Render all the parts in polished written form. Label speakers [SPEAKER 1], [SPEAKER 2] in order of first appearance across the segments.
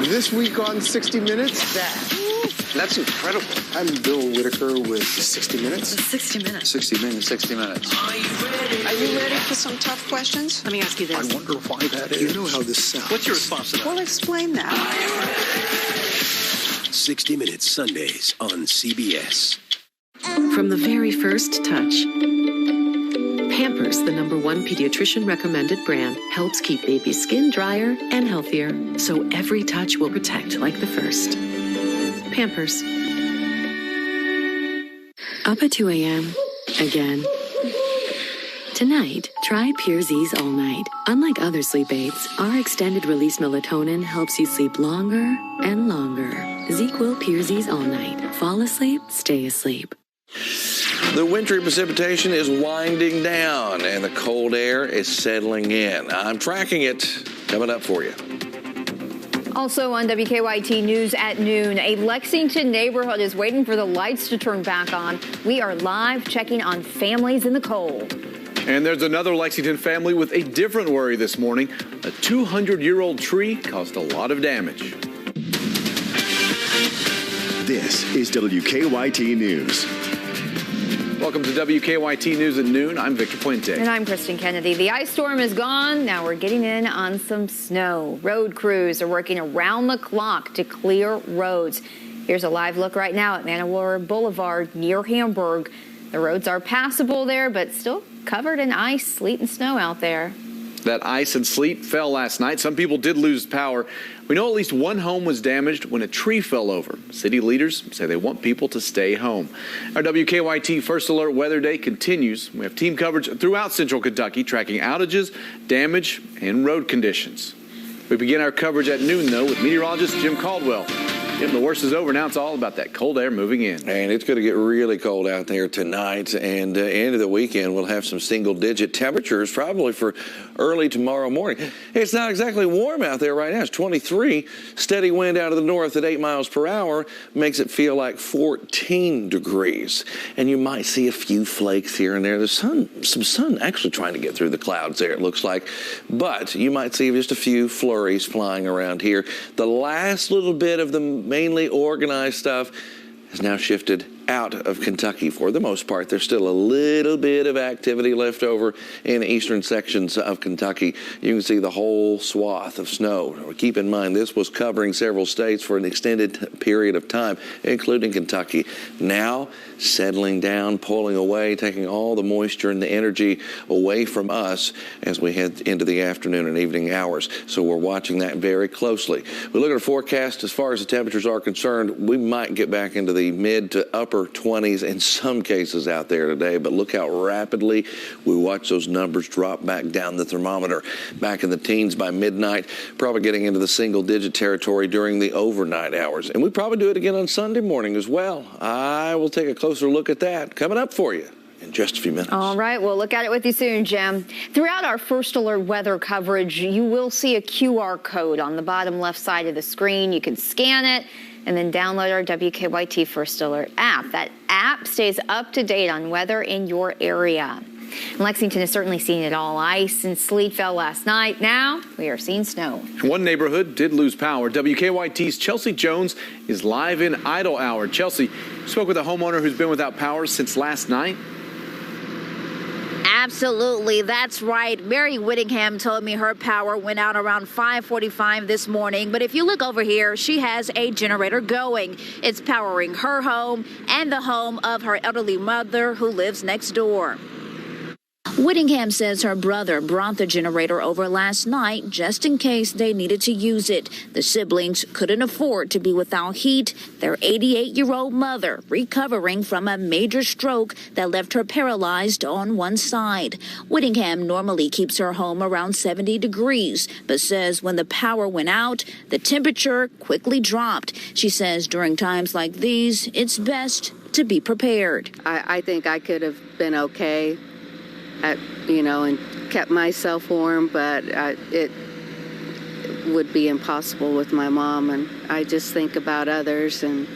[SPEAKER 1] This week on 60 Minutes,
[SPEAKER 2] That's incredible.
[SPEAKER 1] I'm Bill Whitaker with 60 Minutes.
[SPEAKER 3] 60 Minutes.
[SPEAKER 2] 60 minutes. 60 minutes.
[SPEAKER 4] Are you ready for some tough questions?
[SPEAKER 3] Let me ask you this.
[SPEAKER 2] I wonder why that is.
[SPEAKER 1] You know how this sounds.
[SPEAKER 2] What's your response to that?
[SPEAKER 4] Well, explain that.
[SPEAKER 5] 60 Minutes Sundays on CBS.
[SPEAKER 6] From the very first touch, Pampers, the #1 pediatrician-recommended brand, helps keep baby's skin drier and healthier, so every touch will protect like the first. Pampers. Up at 2 a.m. Again. Tonight, try Pure Z's All Night. Unlike other sleep aids, our extended-release melatonin helps you sleep longer and longer. ZzzQuil Pure Z's All Night. Fall asleep, stay asleep.
[SPEAKER 7] The wintry precipitation is winding down and the cold air is settling in. I'm tracking it. Coming up for you.
[SPEAKER 8] Also on WKYT News at noon, a Lexington neighborhood is waiting for the lights to turn back on. We are live checking on families in the cold.
[SPEAKER 9] And there's another Lexington family with a different worry this morning. A 200-year-old tree caused a lot of damage.
[SPEAKER 5] This is WKYT News.
[SPEAKER 9] Welcome to WKYT News at noon. I'm Victor Puente.
[SPEAKER 8] And I'm Kristen Kennedy. The ice storm is gone. Now we're getting in on some snow. Road crews are working around the clock to clear roads. Here's a live look right now at Manowar Boulevard near Hamburg. The roads are passable there, but still covered in ice, sleet, and snow out there.
[SPEAKER 9] That ice and sleet fell last night. Some people did lose power. We know at least one home was damaged when a tree fell over. City leaders say they want people to stay home. Our WKYT First Alert Weather Day continues. We have team coverage throughout Central Kentucky tracking outages, damage, and road conditions. We begin our coverage at noon, though, with meteorologist Jim Caldwell. Jim, the worst is over. Now it's all about that cold air moving in.
[SPEAKER 7] And it's going to get really cold out there tonight. And end of the weekend, we'll have some single-digit temperatures probably for early tomorrow morning. It's not exactly warm out there right now. It's 23. Steady wind out of the north at 8 miles per hour makes it feel like 14 degrees. And you might see a few flakes here and there. There's some sun actually trying to get through the clouds there, it looks like. But you might see just a few flurries flying around here. The last little bit of the mainly organized stuff has now shifted out of Kentucky for the most part. There's still a little bit of activity left over in the eastern sections of Kentucky. You can see the whole swath of snow. Keep in mind, this was covering several states for an extended period of time, including Kentucky. Now, settling down, pulling away, taking all the moisture and the energy away from us as we head into the afternoon and evening hours. So we're watching that very closely. We look at our forecast as far as the temperatures are concerned. We might get back into the mid to upper 20s in some cases out there today, but look how rapidly we watch those numbers drop back down the thermometer. Back in the teens by midnight, probably getting into the single-digit territory during the overnight hours. And we probably do it again on Sunday morning as well. I will take a closer look at that coming up for you in just a few minutes.
[SPEAKER 8] All right, we'll look at it with you soon, Jim. Throughout our First Alert weather coverage, you will see a QR code on the bottom left side of the screen. You can scan it and then download our WKYT First Alert app. That app stays up to date on weather in your area. Lexington has certainly seen it all. Ice and sleet fell last night. Now we are seeing snow.
[SPEAKER 9] One neighborhood did lose power. WKYT's Chelsea Jones is live in Idle Hour. Chelsea, spoke with a homeowner who's been without power since last night.
[SPEAKER 10] Absolutely, that's right. Mary Whittingham told me her power went out around 5:45 this morning. But if you look over here, she has a generator going. It's powering her home and the home of her elderly mother who lives next door. Whittingham says her brother brought the generator over last night just in case they needed to use it. The siblings couldn't afford to be without heat. Their 88-year-old mother recovering from a major stroke that left her paralyzed on one side. Whittingham normally keeps her home around 70 degrees, but says when the power went out, the temperature quickly dropped. She says during times like these, it's best to be prepared.
[SPEAKER 11] I think I could have been okay. And kept myself warm, but it would be impossible with my mom. And I just think about others, and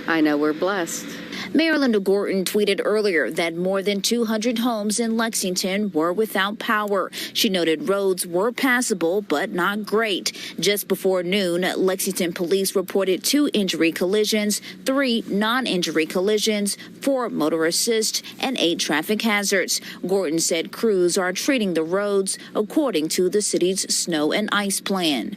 [SPEAKER 11] I know we're blessed.
[SPEAKER 10] Mayor Linda Gorton tweeted earlier that more than 200 homes in Lexington were without power. She noted roads were passable, but not great. Just before noon, Lexington police reported 2 injury collisions, 3 non-injury collisions, 4 motor assist, and 8 traffic hazards. Gorton said crews are treating the roads according to the city's snow and ice plan.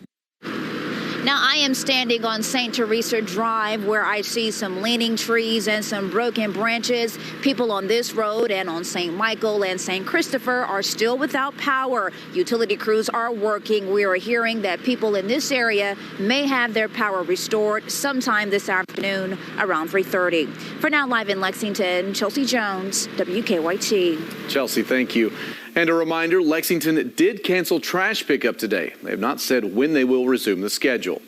[SPEAKER 10] Now, I am standing on St. Teresa Drive where I see some leaning trees and some broken branches. People on this road and on St. Michael and St. Christopher are still without power. Utility crews are working. We are hearing that people in this area may have their power restored sometime this afternoon around 3:30. For now, live in Lexington, Chelsea Jones, WKYT.
[SPEAKER 9] Chelsea, thank you. And a reminder, Lexington did cancel trash pickup today. They have not said when they will resume the schedule.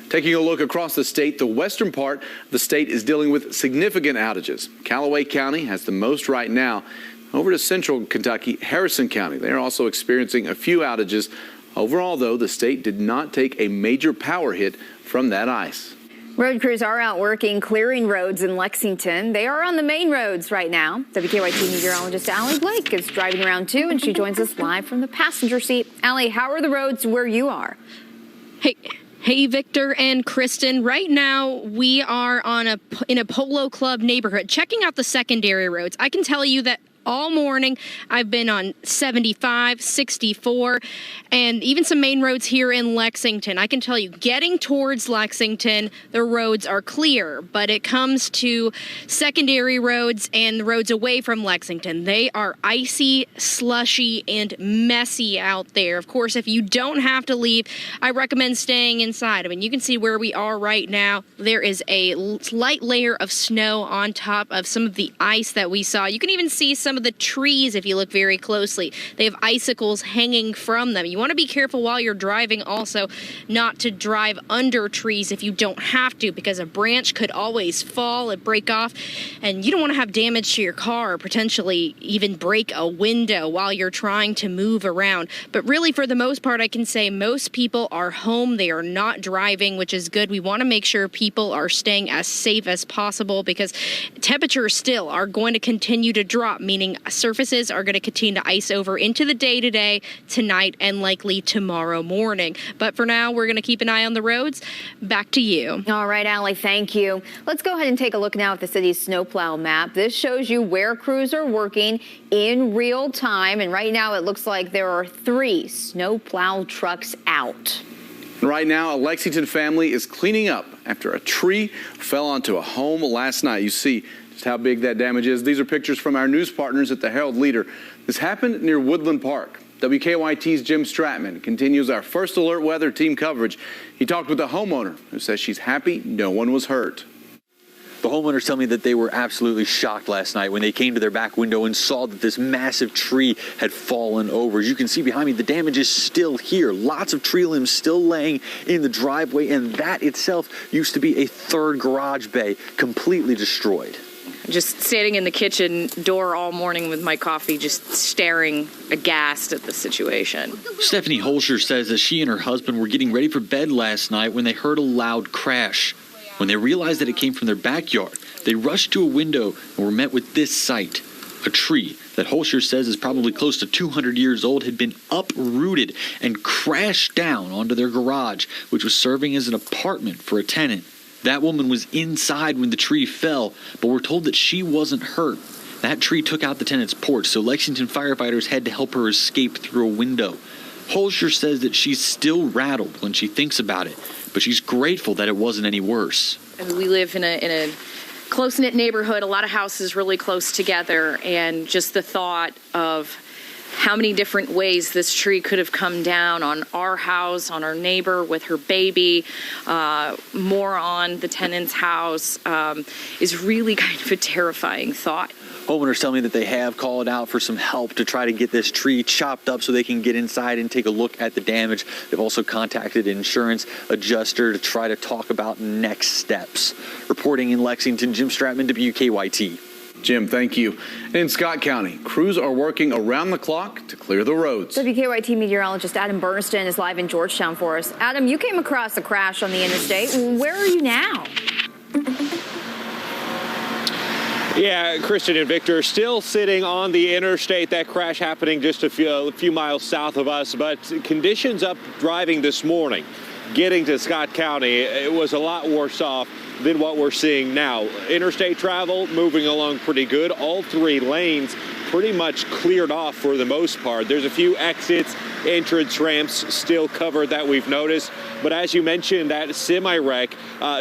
[SPEAKER 9] Taking a look across the state, the western part of the state is dealing with significant outages. Callaway County has the most right now. Over to central Kentucky, Harrison County, they are also experiencing a few outages. Overall, though, the state did not take a major power hit from that ice.
[SPEAKER 8] Road crews are out working, clearing roads in Lexington. They are on the main roads right now. WKYT meteorologist Allie Blake is driving around too, and she joins us live from the passenger seat. Allie, how are the roads where you are?
[SPEAKER 3] Hey, Victor and Kristen. Right now, we are in a Polo Club neighborhood, checking out the secondary roads. I can tell you that all morning I've been on 75, 64, and even some main roads here in Lexington. I can tell you, getting towards Lexington, the roads are clear, but it comes to secondary roads and the roads away from Lexington. They are icy, slushy, and messy out there. Of course, if you don't have to leave, I recommend staying inside. I mean, you can see where we are right now. There is a light layer of snow on top of some of the ice that we saw. You can even see some of the trees if you look very closely. They have icicles hanging from them. You want to be careful while you're driving also not to drive under trees if you don't have to, because a branch could always fall and break off, and you don't want to have damage to your car or potentially even break a window while you're trying to move around. But really, for the most part, I can say most people are home. They are not driving, which is good. We want to make sure people are staying as safe as possible because temperatures still are going to continue to drop, meaning surfaces are going to continue to ice over into the day today, tonight, and likely tomorrow morning. But for now, we're going to keep an eye on the roads. Back to you.
[SPEAKER 8] All right, Allie, thank you. Let's go ahead and take a look now at the city's snowplow map. This shows you where crews are working in real time. And right now, it looks like there are 3 snowplow trucks out.
[SPEAKER 9] Right now, a Lexington family is cleaning up after a tree fell onto a home last night. You see just how big that damage is. These are pictures from our news partners at the Herald Leader. This happened near Woodland Park. WKYT's Jim Stratman continues our First Alert weather team coverage. He talked with a homeowner who says she's happy no one was hurt.
[SPEAKER 12] The homeowners tell me that they were absolutely shocked last night when they came to their back window and saw that this massive tree had fallen over. As you can see behind me, the damage is still here. Lots of tree limbs still laying in the driveway, and that itself used to be a 3rd garage bay, completely destroyed.
[SPEAKER 13] Just standing in the kitchen door all morning with my coffee, just staring aghast at the situation.
[SPEAKER 12] Stephanie Holscher says that she and her husband were getting ready for bed last night when they heard a loud crash. When they realized that it came from their backyard, they rushed to a window and were met with this sight. A tree that Holscher says is probably close to 200 years old had been uprooted and crashed down onto their garage, which was serving as an apartment for a tenant. That woman was inside when the tree fell, but we're told that she wasn't hurt. That tree took out the tenant's porch, so Lexington firefighters had to help her escape through a window. Holscher says that she's still rattled when she thinks about it, but she's grateful that it wasn't any worse.
[SPEAKER 13] We live in a close-knit neighborhood, a lot of houses really close together, and just the thought of how many different ways this tree could have come down on our house, on our neighbor with her baby, more on the tenant's house, is really kind of a terrifying thought.
[SPEAKER 12] Homeowners tell me that they have called out for some help to try to get this tree chopped up so they can get inside and take a look at the damage. They've also contacted an insurance adjuster to try to talk about next steps. Reporting in Lexington, Jim Stratman, WKYT.
[SPEAKER 9] Jim, thank you. In Scott County, crews are working around the clock to clear the roads.
[SPEAKER 8] WKYT meteorologist Adam Burniston is live in Georgetown for us. Adam, you came across a crash on the interstate. Where are you now?
[SPEAKER 14] Yeah, Kristen and Victor still sitting on the interstate. That crash happening just a few miles south of us, but conditions up driving this morning. Getting to Scott County, it was a lot worse off than what we're seeing now. Interstate travel moving along pretty good. All 3 lanes pretty much cleared off for the most part. There's a few exits, entrance ramps still covered that we've noticed. But as you mentioned, that semi-wreck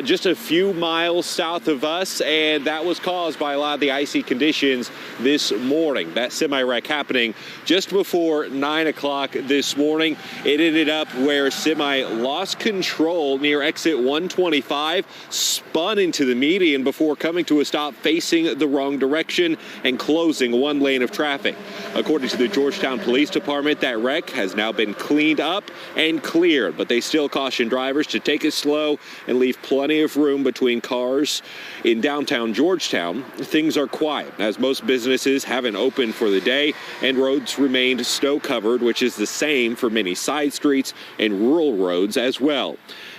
[SPEAKER 14] just a few miles south of us, and that was caused by a lot of the icy conditions this morning. That semi-wreck happening just before 9 o'clock this morning. It ended up where semi lost control near exit 125, spun into the median before coming to a stop facing the wrong direction and closing 1 lane of traffic. According to the Georgetown Police Department, that wreck has now been cleaned up and cleared, but they still caution drivers to take it slow and leave plenty of room between cars. In downtown Georgetown, things are quiet as most businesses haven't opened for the day and roads remained snow covered, which is the same for many side streets and rural roads as well.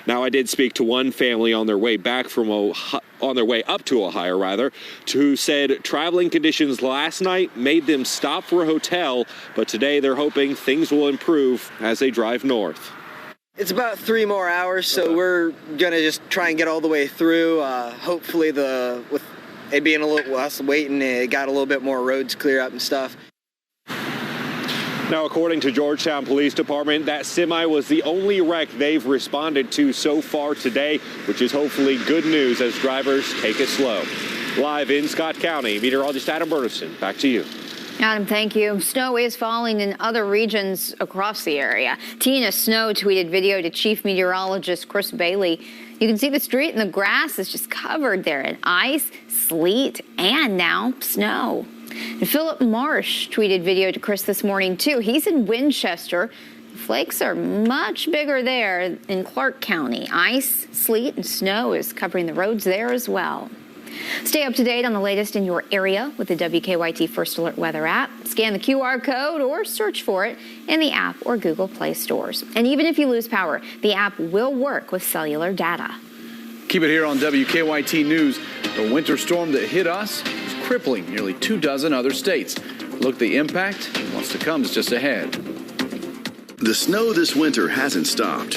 [SPEAKER 14] Now, I did speak to one family on their way back from on their way up to Ohio, who said traveling conditions last night made them stop for a hotel, but today they're hoping things will improve as they drive north.
[SPEAKER 15] It's about 3 more hours, so we're gonna just try and get all the way through. Hopefully, with it being a little less waiting, it got a little bit more roads clear up and stuff.
[SPEAKER 14] Now, according to Georgetown Police Department, that semi was the only wreck they've responded to so far today, which is hopefully good news as drivers take it slow. Live in Scott County, meteorologist Adam Burnison, back to you.
[SPEAKER 8] Adam, thank you. Snow is falling in other regions across the area. Tina Snow tweeted video to Chief Meteorologist Chris Bailey. You can see the street and the grass is just covered there in ice, sleet, and now snow. And Philip Marsh tweeted video to Chris this morning, too. He's in Winchester. Flakes are much bigger there in Clark County. Ice, sleet, and snow is covering the roads there as well. Stay up to date on the latest in your area with the WKYT First Alert Weather app. Scan the QR code or search for it in the app or Google Play stores. And even if you lose power, the app will work with cellular data.
[SPEAKER 9] Keep it here on WKYT News. The winter storm that hit us is crippling nearly 24 other states. Look, the impact and what's to come is just ahead.
[SPEAKER 5] The snow this winter hasn't stopped.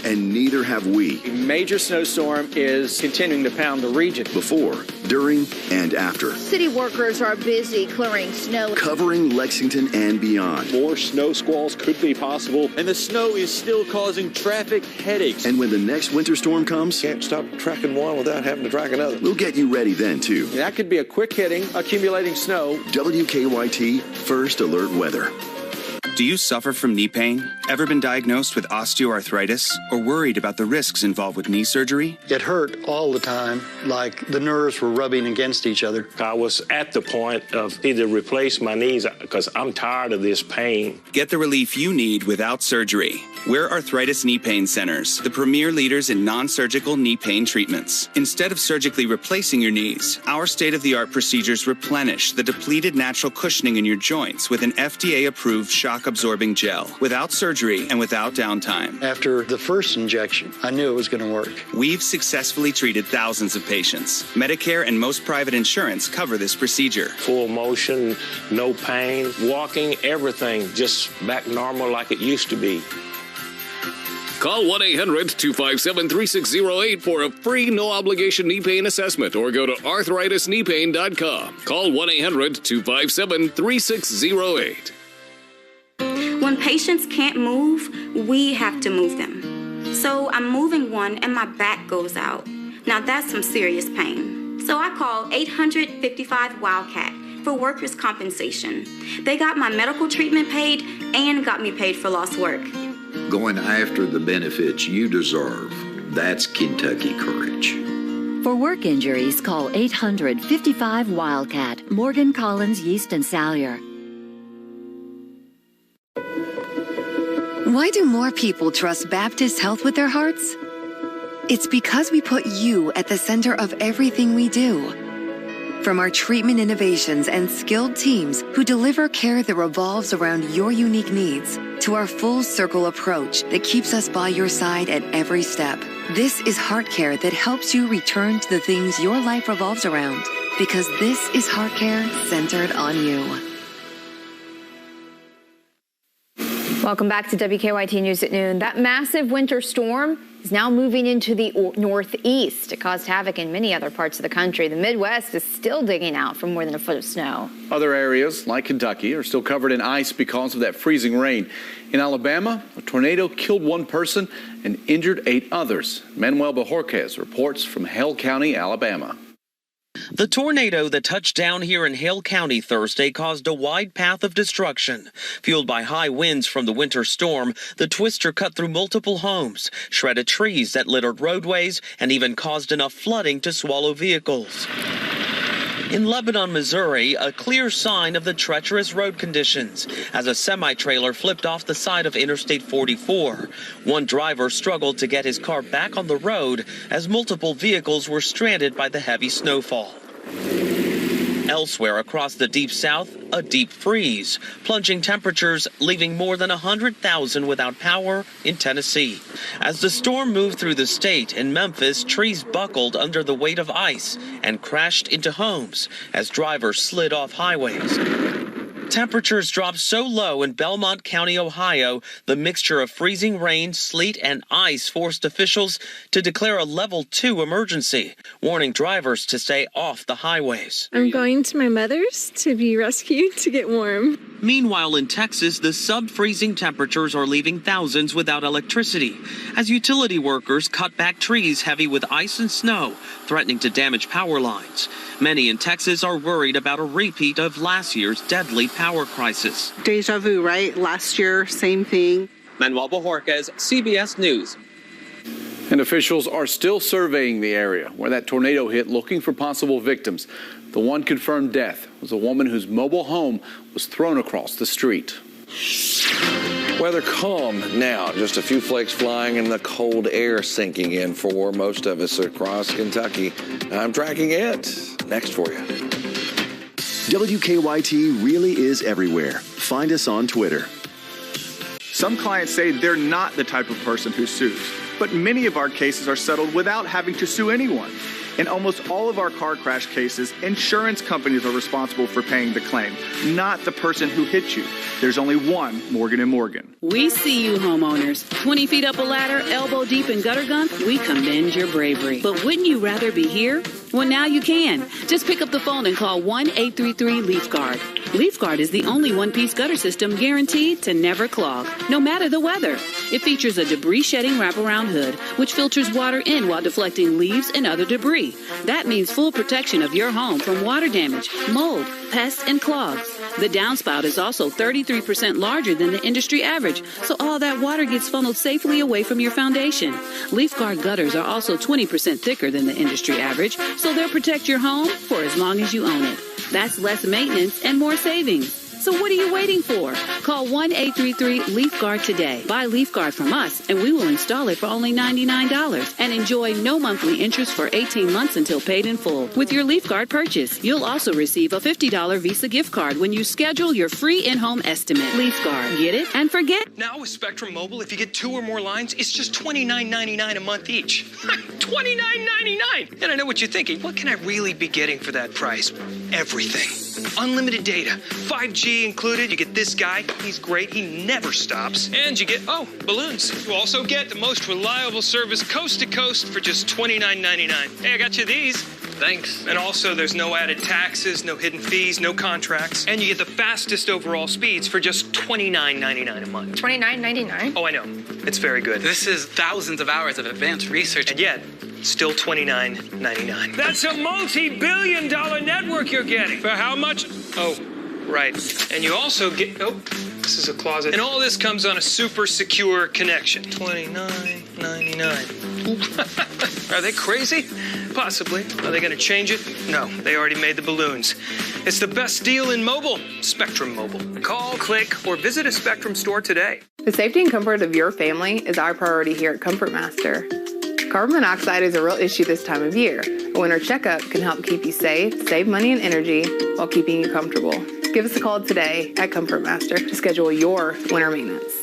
[SPEAKER 5] And neither have we.
[SPEAKER 16] A major snowstorm is continuing to pound the region.
[SPEAKER 5] Before, during, and after.
[SPEAKER 10] City workers are busy clearing snow.
[SPEAKER 5] Covering Lexington and beyond.
[SPEAKER 14] More snow squalls could be possible, and the snow is still causing traffic headaches.
[SPEAKER 5] And when the next winter storm comes,
[SPEAKER 7] can't stop tracking one without having to track another.
[SPEAKER 5] We'll get you ready then, too.
[SPEAKER 16] That could be a quick hitting, accumulating snow.
[SPEAKER 5] WKYT First Alert Weather.
[SPEAKER 17] Do you suffer from knee pain? Ever been diagnosed with osteoarthritis? Or worried about the risks involved with knee surgery?
[SPEAKER 18] It hurt all the time, like the nerves were rubbing against each other.
[SPEAKER 19] I was at the point of either replace my knees because I'm tired of this pain.
[SPEAKER 17] Get the relief you need without surgery. We're Arthritis Knee Pain Centers, the premier leaders in non-surgical knee pain treatments. Instead of surgically replacing your knees, our state-of-the-art procedures replenish the depleted natural cushioning in your joints with an FDA-approved shock-absorbing gel, without surgery and without downtime.
[SPEAKER 18] After the first injection, I knew it was going to work.
[SPEAKER 17] We've successfully treated thousands of patients. Medicare and most private insurance cover this procedure.
[SPEAKER 19] Full motion, no pain, walking, everything just back normal like it used to be.
[SPEAKER 20] Call 1-800-257-3608 for a free no-obligation knee pain assessment or go to arthritiskneepain.com. Call 1-800-257-3608.
[SPEAKER 21] When patients can't move, we have to move them. So I'm moving one and my back goes out. Now that's some serious pain. So I call 855-WILDCAT for workers' compensation. They got my medical treatment paid and got me paid for lost work.
[SPEAKER 22] Going after the benefits you deserve. That's Kentucky courage.
[SPEAKER 23] For work injuries, call 800-55-WILDCAT, Morgan, Collins, Yeast, and Salyer.
[SPEAKER 24] Why do more people trust Baptist Health with their hearts? It's because we put you at the center of everything we do. From our treatment innovations and skilled teams who deliver care that revolves around your unique needs, to our full circle approach that keeps us by your side at every step. This is heart care that helps you return to the things your life revolves around, because this is heart care centered on you.
[SPEAKER 8] Welcome back to WKYT News at Noon. That massive winter storm is now moving into the northeast. It caused havoc in many other parts of the country. The Midwest is still digging out for more than a foot of snow.
[SPEAKER 9] Other areas, like Kentucky, are still covered in ice because of that freezing rain. In Alabama, a tornado killed one person and injured 8 others. Manuel Bojorquez reports from Hale County, Alabama.
[SPEAKER 1] The tornado that touched down here in Hale County Thursday caused a wide path of destruction. Fueled by high winds from the winter storm, the twister cut through multiple homes, shredded trees that littered roadways, and even caused enough flooding to swallow vehicles. In Lebanon, Missouri, a clear sign of the treacherous road conditions as a semi-trailer flipped off the side of Interstate 44. One driver struggled to get his car back on the road as multiple vehicles were stranded by the heavy snowfall. Elsewhere across the Deep South, a deep freeze, plunging temperatures leaving more than 100,000 without power in Tennessee. As the storm moved through the state, in Memphis, trees buckled under the weight of ice and crashed into homes as drivers slid off highways. Temperatures dropped so low in Belmont County, Ohio, the mixture of freezing rain, sleet, and ice forced officials to declare a level 2 emergency, warning drivers to stay off the highways.
[SPEAKER 2] I'm going to my mother's to be rescued to get warm.
[SPEAKER 1] Meanwhile, in Texas, the sub-freezing temperatures are leaving thousands without electricity as utility workers cut back trees heavy with ice and snow, threatening to damage power lines. Many in Texas are worried about a repeat of last year's deadly power crisis.
[SPEAKER 4] Deja vu, right? Last year, same thing.
[SPEAKER 6] Manuel Bojorquez, CBS News.
[SPEAKER 9] And officials are still surveying the area where that tornado hit, looking for possible victims. The one confirmed death was a woman whose mobile home was thrown across the street.
[SPEAKER 7] Weather calm now, just a few flakes flying and the cold air sinking in for most of us across Kentucky. I'm tracking it next for you.
[SPEAKER 5] WKYT really is everywhere. Find us on Twitter.
[SPEAKER 25] Some clients say they're not the type of person who sues, but many of our cases are settled without having to sue anyone. In almost all of our car crash cases, insurance companies are responsible for paying the claim, not the person who hit you. There's only one Morgan & Morgan.
[SPEAKER 26] We see you, homeowners. 20 feet up a ladder, elbow deep in gutter gunk, we commend your bravery. But wouldn't you rather be here? Well, now you can. Just pick up the phone and call 1-833-LEAF-GUARD. LeafGuard is the only one-piece gutter system guaranteed to never clog, no matter the weather. It features a debris-shedding wraparound hood, which filters water in while deflecting leaves and other debris. That means full protection of your home from water damage, mold, pests, and clogs. The downspout is also 33% larger than the industry average, so all that water gets funneled safely away from your foundation. LeafGuard gutters are also 20% thicker than the industry average, so they'll protect your home for as long as you own it. That's less maintenance and more savings. So what are you waiting for? Call 1-833-LEAF-GUARD today. Buy LeafGuard from us, and we will install it for only $99. And enjoy no monthly interest for 18 months until paid in full. With your LeafGuard purchase, you'll also receive a $50 Visa gift card when you schedule your free in-home estimate. LeafGuard. Get it and forget.
[SPEAKER 27] Now with Spectrum Mobile, if you get 2 or more lines, it's just $29.99 a month each. $29.99! And I know what you're thinking. What can I really be getting for that price? Everything. Unlimited data, 5G included. You get this guy. He's great. He never stops. And you get, balloons. You also get the most reliable service coast to coast for just $29.99. Hey, I got you these. Thanks. And also, there's no added taxes, no hidden fees, no contracts. And you get the fastest overall speeds for just $29.99 a month.
[SPEAKER 28] $29.99?
[SPEAKER 27] Oh, I know. It's very good.
[SPEAKER 28] This is thousands of hours of advanced research.
[SPEAKER 27] And yet, still $29.99. That's a multi-billion-dollar network you're getting. For how much? Oh, right. And you also get, this is a closet. And all this comes on a super secure connection. $29.99. Are they crazy? Possibly. Are they going to change it? No, they already made the balloons. It's the best deal in mobile. Spectrum Mobile. Call, click, or visit a Spectrum store today.
[SPEAKER 29] The safety and comfort of your family is our priority here at Comfort Master. Carbon monoxide is a real issue this time of year.
[SPEAKER 3] A winter checkup can help keep you safe, save money and energy while keeping you comfortable. Give us a call today at Comfort Master to schedule your winter maintenance.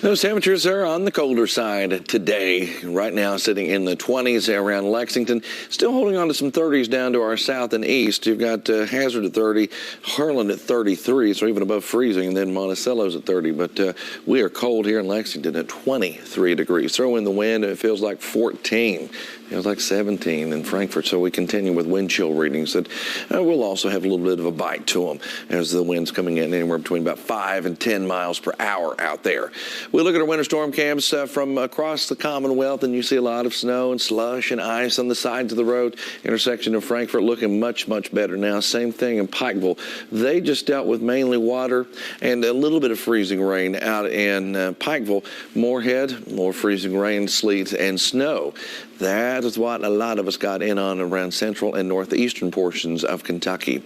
[SPEAKER 7] Those temperatures are on the colder side today. Right now sitting in the 20s around Lexington. Still holding on to some 30s down to our south and east. You've got Hazard at 30, Harlan at 33, so even above freezing, and then Monticello's at 30. But we are cold here in Lexington at 23 degrees. Throw in the wind and it feels like 14. It was like 17 in Frankfurt, so we continue with wind chill readings that will also have a little bit of a bite to them as the wind's coming in anywhere between about 5 and 10 miles per hour out there. We look at our winter storm cams from across the Commonwealth, and you see a lot of snow and slush and ice on the sides of the road. Intersection of Frankfurt looking much, much better now. Same thing in Pikeville. They just dealt with mainly water and a little bit of freezing rain out in Pikeville. Moorhead, more freezing rain, sleet, and snow. That is what a lot of us got in on around central and northeastern portions of Kentucky.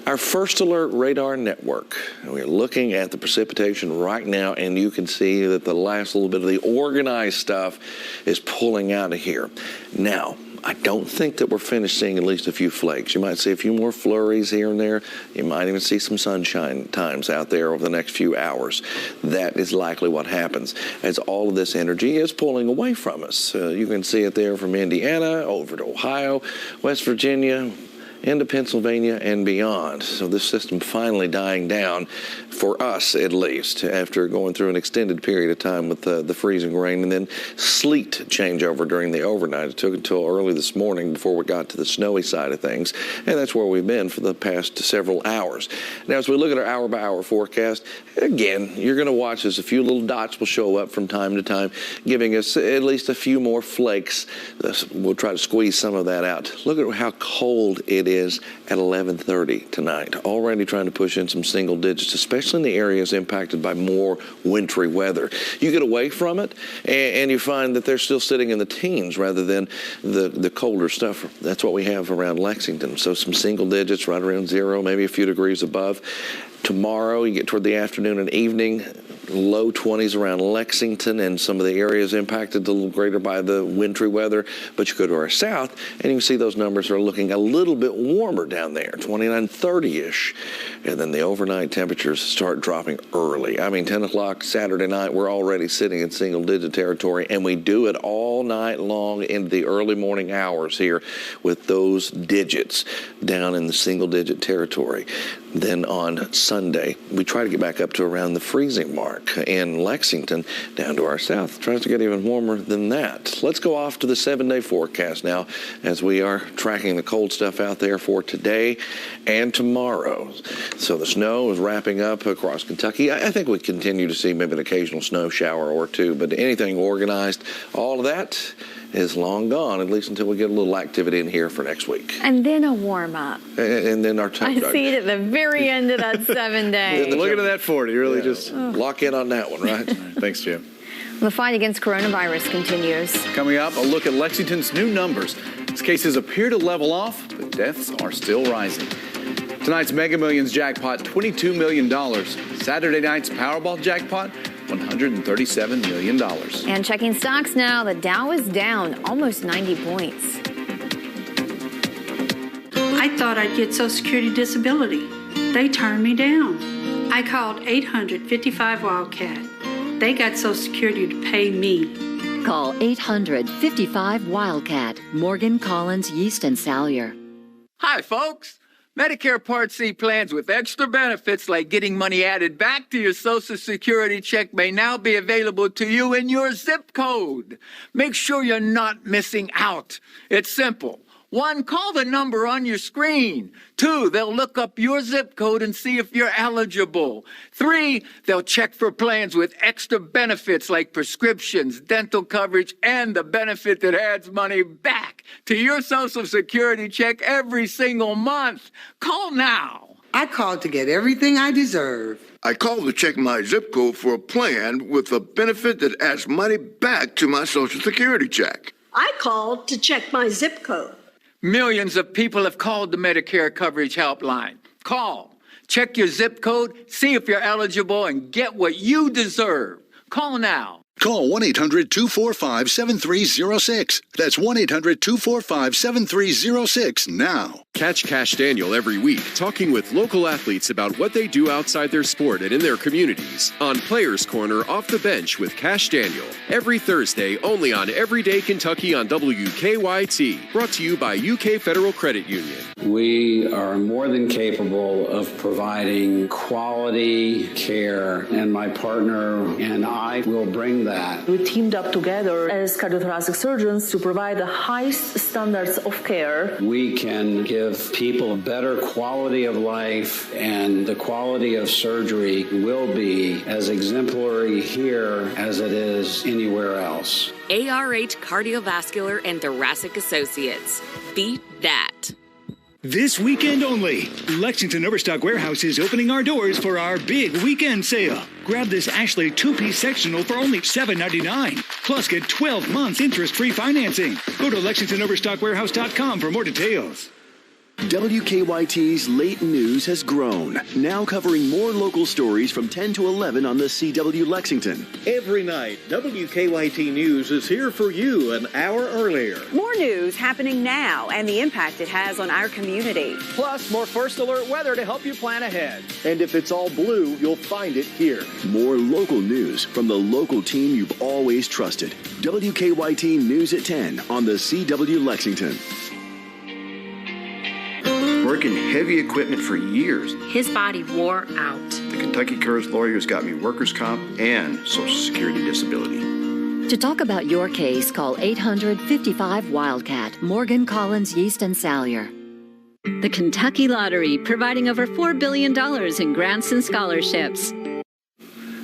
[SPEAKER 7] Our First Alert Radar Network, we're looking at the precipitation right now, and you can see that the last little bit of the organized stuff is pulling out of here. Now, I don't think that we're finished seeing at least a few flakes. You might see a few more flurries here and there. You might even see some sunshine times out there over the next few hours. That is likely what happens as all of this energy is pulling away from us. You can see it there from Indiana over to Ohio, West Virginia, into Pennsylvania and beyond. So this system finally dying down, for us at least, after going through an extended period of time with the freezing rain and then sleet changeover during the overnight. It took until early this morning before we got to the snowy side of things, and that's where we've been for the past several hours. Now, as we look at our hour-by-hour forecast, again, you're going to watch as a few little dots will show up from time to time, giving us at least a few more flakes. We'll try to squeeze some of that out. Look at how cold it is at 11:30 tonight. Already trying to push in some single digits, especially in the areas impacted by more wintry weather. You get away from it, and you find that they're still sitting in the teens rather than the colder stuff. That's what we have around Lexington. So some single digits right around 0, maybe a few degrees above. Tomorrow, you get toward the afternoon and evening, low 20s around Lexington and some of the areas impacted a little greater by the wintry weather. But you go to our south, and you can see those numbers are looking a little bit warmer down there, 29, 30-ish. And then the overnight temperatures start dropping early. I mean, 10 o'clock Saturday night, we're already sitting in single-digit territory, and we do it all night long into the early morning hours here with those digits down in the single-digit territory. Then on Sunday, we try to get back up to around the freezing mark in Lexington, down to our south. Tries to get even warmer than that. Let's go off to the 7-day forecast now as we are tracking the cold stuff out there for today and tomorrow. So the snow is wrapping up across Kentucky. I think we continue to see maybe an occasional snow shower or two, but anything organized, all of that is long gone, at least until we get a little activity in here for next week.
[SPEAKER 8] And then a warm-up.
[SPEAKER 7] And then our
[SPEAKER 8] I see it at the very end of that 7 days.
[SPEAKER 9] Looking at that 40, really just
[SPEAKER 7] lock in on that one, right?
[SPEAKER 9] Thanks, Jim.
[SPEAKER 8] The fight against coronavirus continues.
[SPEAKER 9] Coming up, a look at Lexington's new numbers. As cases appear to level off, but deaths are still rising. Tonight's Mega Millions jackpot, $22 million. Saturday night's Powerball jackpot, $137 million.
[SPEAKER 8] And checking stocks now, the Dow is down almost 90 points.
[SPEAKER 10] I thought I'd get Social Security disability. They turned me down. I called 855-WILDCAT. They got Social Security to pay me.
[SPEAKER 23] Call 800-55-WILDCAT. Morgan, Collins, Yeast, and Salyer.
[SPEAKER 11] Hi, folks. Medicare Part C plans with extra benefits like getting money added back to your Social Security check may now be available to you in your zip code. Make sure you're not missing out. It's simple. 1, call the number on your screen. 2, they'll look up your zip code and see if you're eligible. 3, they'll check for plans with extra benefits like prescriptions, dental coverage, and the benefit that adds money back to your Social Security check every single month. Call now.
[SPEAKER 12] I called to get everything I deserve.
[SPEAKER 13] I called to check my zip code for a plan with a benefit that adds money back to my Social Security check.
[SPEAKER 14] I called to check my zip code.
[SPEAKER 11] Millions of people have called the Medicare Coverage Helpline. Call, Check your zip code, see if you're eligible, and get what you deserve. Call now.
[SPEAKER 5] Call 1-800-245-7306. That's 1-800-245-7306 now.
[SPEAKER 15] Catch Cash Daniel every week talking with local athletes about what they do outside their sport and in their communities on Players Corner Off the Bench with Cash Daniel. Every Thursday only on Everyday Kentucky on WKYT. Brought to you by UK Federal Credit Union.
[SPEAKER 16] We are more than capable of providing quality care, and my partner and I will bring that.
[SPEAKER 17] We teamed up together as cardiothoracic surgeons to provide the highest standards of care.
[SPEAKER 16] We can give people a better quality of life, and the quality of surgery will be as exemplary here as it is anywhere else.
[SPEAKER 18] ARH Cardiovascular and Thoracic Associates. Beat that.
[SPEAKER 19] This weekend only, Lexington Overstock Warehouse is opening our doors for our big weekend sale. Grab this Ashley two-piece sectional for only $7.99. Plus, get 12 months interest-free financing. Go to LexingtonOverstockWarehouse.com for more details.
[SPEAKER 20] WKYT's late news has grown, now covering more local stories from 10 to 11 on the CW Lexington.
[SPEAKER 21] Every night, WKYT News is here for you an hour earlier.
[SPEAKER 22] More news happening now and the impact it has on our community.
[SPEAKER 21] Plus, more First Alert weather to help you plan ahead. And if it's all blue, you'll find it here.
[SPEAKER 20] More local news from the local team you've always trusted. WKYT News at 10 on the CW Lexington.
[SPEAKER 22] Working heavy equipment for years.
[SPEAKER 23] His body wore out.
[SPEAKER 22] The Kentucky Cares lawyers got me workers' comp and Social Security disability.
[SPEAKER 23] To talk about your case, call 800-55-WILDCAT, Morgan, Collins, Yeast, and Salyer.
[SPEAKER 20] The Kentucky Lottery, providing over $4 billion in grants and scholarships.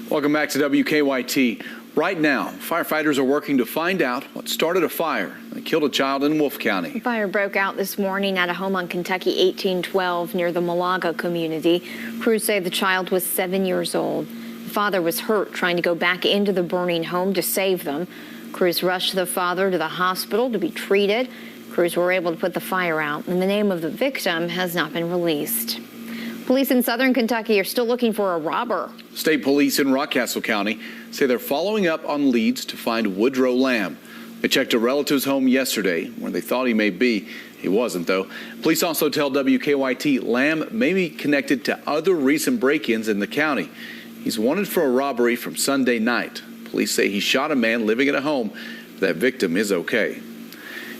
[SPEAKER 9] Welcome back to WKYT. Right now, firefighters are working to find out what started a fire that killed a child in Wolfe County.
[SPEAKER 8] The fire broke out this morning at a home on Kentucky 1812 near the Malaga community. Crews say the child was 7 years old. The father was hurt trying to go back into the burning home to save them. Crews rushed the father to the hospital to be treated. Crews were able to put the fire out, and the name of the victim has not been released. Police in southern Kentucky are still looking for a robber.
[SPEAKER 9] State police in Rockcastle County say they're following up on leads to find Woodrow Lamb. They checked a relative's home yesterday where they thought he may be. He wasn't, though. Police also tell WKYT Lamb may be connected to other recent break-ins in the county. He's wanted for a robbery from Sunday night. Police say he shot a man living at a home. That victim is okay.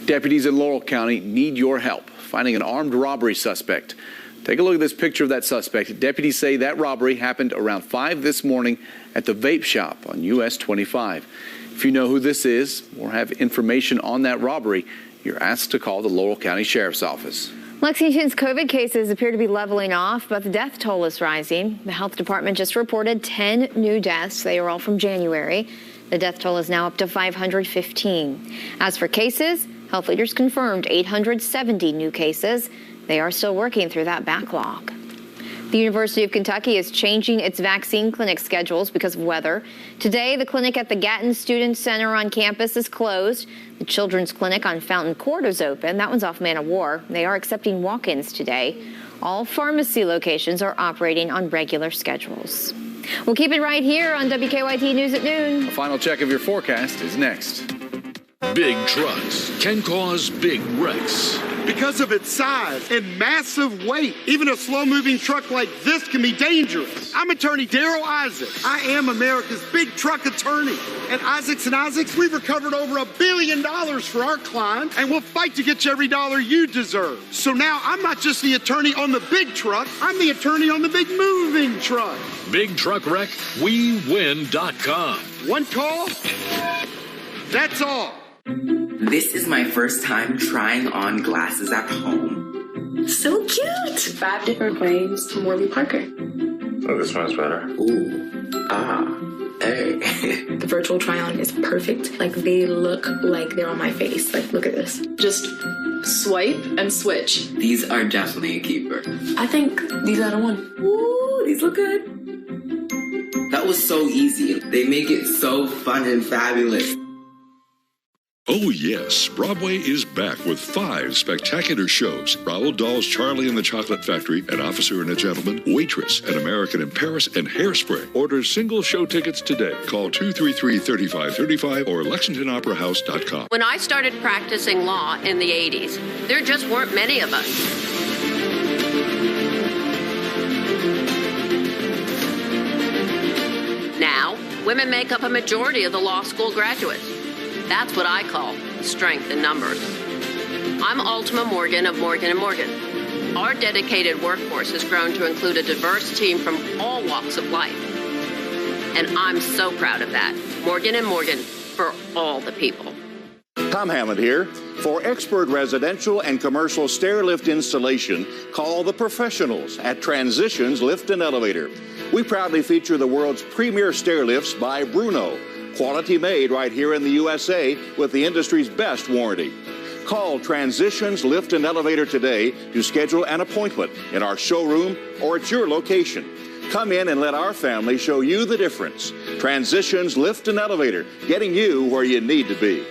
[SPEAKER 9] Deputies in Laurel County need your help finding an armed robbery suspect. Take a look at this picture of that suspect. Deputies say that robbery happened around 5 this morning at the vape shop on US 25. If you know who this is or have information on that robbery, you're asked to call the Laurel County Sheriff's Office.
[SPEAKER 8] Lexington's COVID cases appear to be leveling off, but the death toll is rising. The health department just reported 10 new deaths. They are all from January. The death toll is now up to 515. As for cases, health leaders confirmed 870 new cases. They are still working through that backlog. The University of Kentucky is changing its vaccine clinic schedules because of weather. Today, the clinic at the Gatton Student Center on campus is closed. The children's clinic on Fountain Court is open. That one's off Man of War. They are accepting walk-ins today. All pharmacy locations are operating on regular schedules. We'll keep it right here on WKYT News at noon.
[SPEAKER 9] A final check of your forecast is next.
[SPEAKER 29] Big trucks can cause big wrecks.
[SPEAKER 30] Because of its size and massive weight, even a slow-moving truck like this can be dangerous. I'm attorney Daryl Isaac. I am America's big truck attorney. At Isaacs & Isaacs, we've recovered over $1 billion for our clients, and we'll fight to get you every dollar you deserve. So now I'm not just the attorney on the big truck, I'm the attorney on the big moving truck.
[SPEAKER 29] Big truck wreck, WeWin.com.
[SPEAKER 30] One call, that's all.
[SPEAKER 31] This is my first time trying on glasses at home.
[SPEAKER 32] So cute! 5 different frames from Warby Parker.
[SPEAKER 31] Oh, this one's better. Ooh. Ah. Hey.
[SPEAKER 32] The virtual try-on is perfect. Like, they look like they're on my face. Like, look at this. Just swipe and switch.
[SPEAKER 31] These are definitely a keeper.
[SPEAKER 32] I think these are the one. Ooh, these look good.
[SPEAKER 31] That was so easy. They make it so fun and fabulous.
[SPEAKER 1] Oh yes, Broadway is back with 5 spectacular shows. Roald Dahl's Charlie and the Chocolate Factory, An Officer and a Gentleman, Waitress, An American in Paris, and Hairspray. Order single show tickets today. Call 233-3535 or LexingtonOperaHouse.com.
[SPEAKER 2] When I started practicing law in the 80s, there just weren't many of us. Now, women make up a majority of the law school graduates. That's what I call strength in numbers. I'm Ultima Morgan of Morgan & Morgan. Our dedicated workforce has grown to include a diverse team from all walks of life. And I'm so proud of that. Morgan & Morgan, for all the people.
[SPEAKER 3] Tom Hammond here. For expert residential and commercial stair lift installation, call the professionals at Transitions Lift and Elevator. We proudly feature the world's premier stair lifts by Bruno. Quality made right here in the USA with the industry's best warranty. Call Transitions Lift and Elevator today to schedule an appointment in our showroom or at your location. Come in and let our family show you the difference. Transitions Lift and Elevator, getting you where you need to be.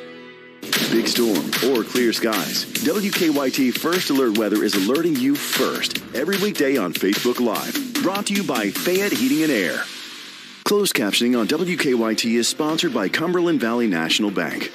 [SPEAKER 20] Big storm or clear skies. WKYT First Alert Weather is alerting you first every weekday on Facebook Live. Brought to you by Fayette Heating and Air. Closed captioning on WKYT is sponsored by Cumberland Valley National Bank.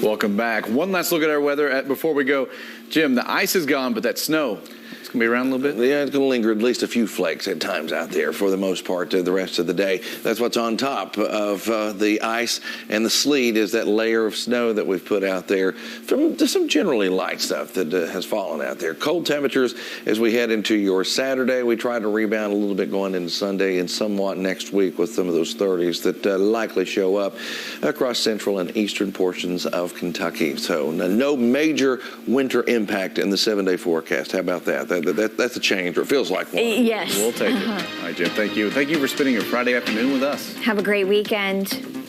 [SPEAKER 9] Welcome back. One last look at our weather before we go. Jim, the ice is gone, but that snow, it's going to be around a little bit?
[SPEAKER 4] Yeah, it's going to linger at least a few flakes at times out there for the most part the rest of the day. That's what's on top of the ice and the sleet is that layer of snow that we've put out there from just some generally light stuff that has fallen out there. Cold temperatures as we head into your Saturday. We try to rebound a little bit going into Sunday and somewhat next week with some of those 30s that likely show up across central and eastern portions of Kentucky. So no major winter impact in the 7-day forecast. How about that? That's a change, or it feels like one.
[SPEAKER 8] Yes.
[SPEAKER 9] We'll take it. All right, Jim, thank you. Thank you for spending your Friday afternoon with us.
[SPEAKER 8] Have a great weekend.